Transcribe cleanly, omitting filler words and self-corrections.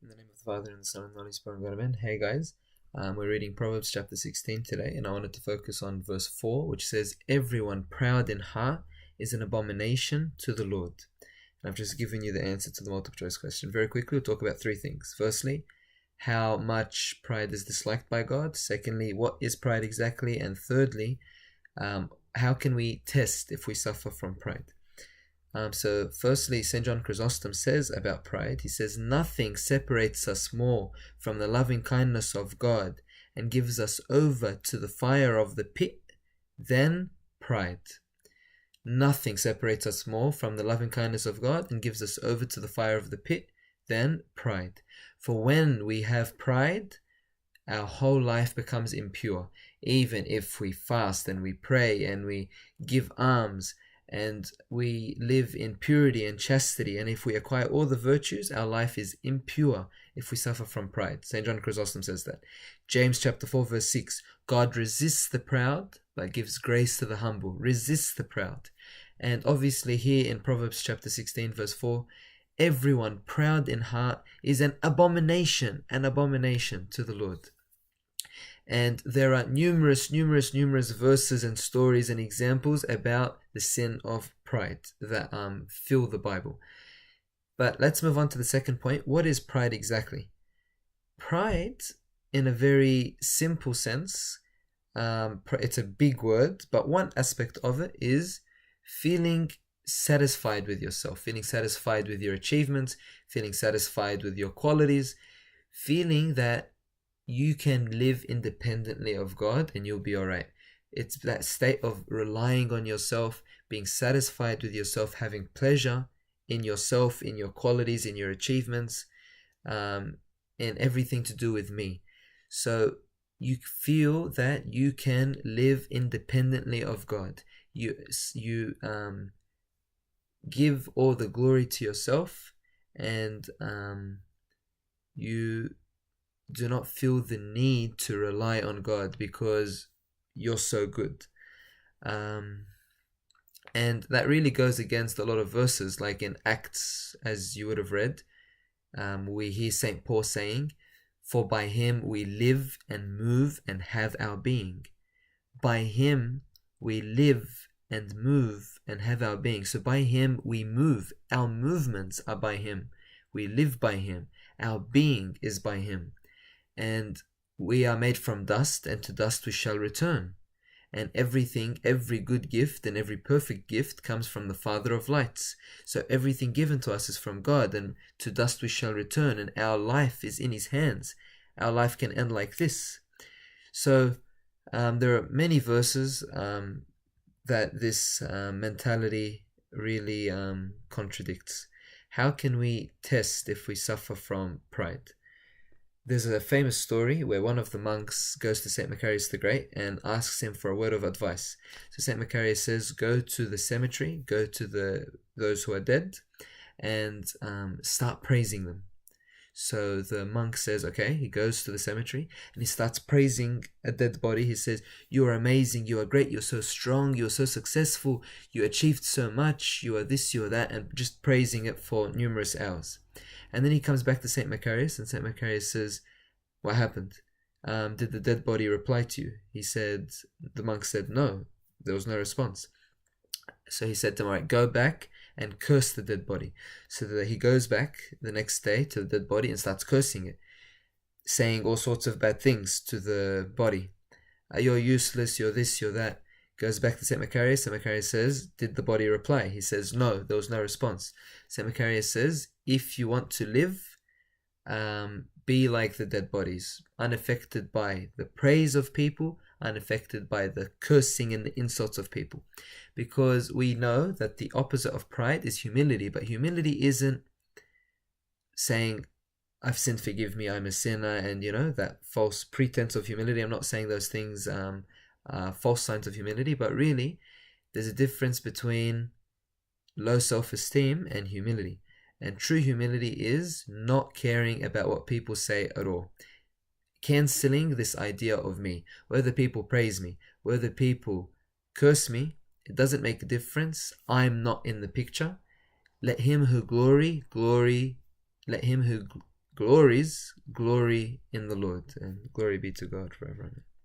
In the name of the Father, and the Son, and the Holy Spirit, God, amen. Hey guys, we're reading Proverbs chapter 16 today, and I wanted to focus on verse 4, which says, "Everyone proud in heart is an abomination to the Lord." And I've just given you the answer to the multiple choice question. Very quickly, we'll talk about three things. Firstly, how much pride is disliked by God. Secondly, what is pride exactly? And thirdly, how can we test if we suffer from pride? So firstly, St. John Chrysostom says about pride, he says, "Nothing separates us more from the loving kindness of God and gives us over to the fire of the pit than pride." Nothing separates us more from the loving kindness of God and gives us over to the fire of the pit than pride. For when we have pride, our whole life becomes impure. Even if we fast and we pray and we give alms and we live in purity and chastity, and if we acquire all the virtues, our life is impure if we suffer from pride. St. John Chrysostom says that. James chapter 4 verse 6, God resists the proud but gives grace to the humble. Resists the proud. And obviously here in Proverbs chapter 16 verse 4, everyone proud in heart is an abomination to the Lord. And there are numerous verses and stories and examples about the sin of pride that fill the Bible. But let's move on to the second point. What is pride exactly? Pride, in a very simple sense, it's a big word, but one aspect of it is feeling satisfied with yourself, feeling satisfied with your achievements, feeling satisfied with your qualities, feeling that you can live independently of God and you'll be alright. It's that state of relying on yourself, being satisfied with yourself, having pleasure in yourself, in your qualities, in your achievements, in everything to do with me. So you feel that you can live independently of God. You give all the glory to yourself, and you do not feel the need to rely on God because you're so good. And that really goes against a lot of verses, like in Acts, as you would have read. We hear St. Paul saying, "For by him we live and move and have our being." By him we live and move and have our being. So by him we move. Our movements are by him. We live by him. Our being is by him. And we are made from dust, and to dust we shall return. And everything, every good gift and every perfect gift comes from the Father of lights. So everything given to us is from God, and to dust we shall return, and our life is in his hands. Our life can end like this. So there are many verses that this mentality really contradicts. How can we test if we suffer from pride? There's a famous story where one of the monks goes to St. Macarius the Great and asks him for a word of advice. So St. Macarius says, go to the cemetery, go to those who are dead, and start praising them. So the monk says, okay, he goes to the cemetery and he starts praising a dead body. He says, "You are amazing, you are great, you're so strong, you're so successful, you achieved so much, you are this, you are that," and just praising it for numerous hours. And then he comes back to St. Macarius, and St. Macarius says, "What happened? Did the dead body reply to you?" The monk said, "No, there was no response." So he said to him, "All right, go back and curse the dead body." So that he goes back the next day to the dead body and starts cursing it, saying all sorts of bad things to the body. "You're useless, you're this, you're that." Goes back to St. Macarius. St. Macarius says, "Did the body reply?" He says, "No, there was no response." St. Macarius says, "If you want to live, be like the dead bodies, unaffected by the praise of people, unaffected by the cursing and the insults of people." Because we know that the opposite of pride is humility, but humility isn't saying, "I've sinned, forgive me, I'm a sinner," and that false pretense of humility. I'm not saying those things false signs of humility, but really there's a difference between low self-esteem and humility. And true humility is not caring about what people say at all. Cancelling this idea of me. Whether people praise me, whether people curse me, it doesn't make a difference. I'm not in the picture. Let him who glories, glory in the Lord. And glory be to God forever. Amen.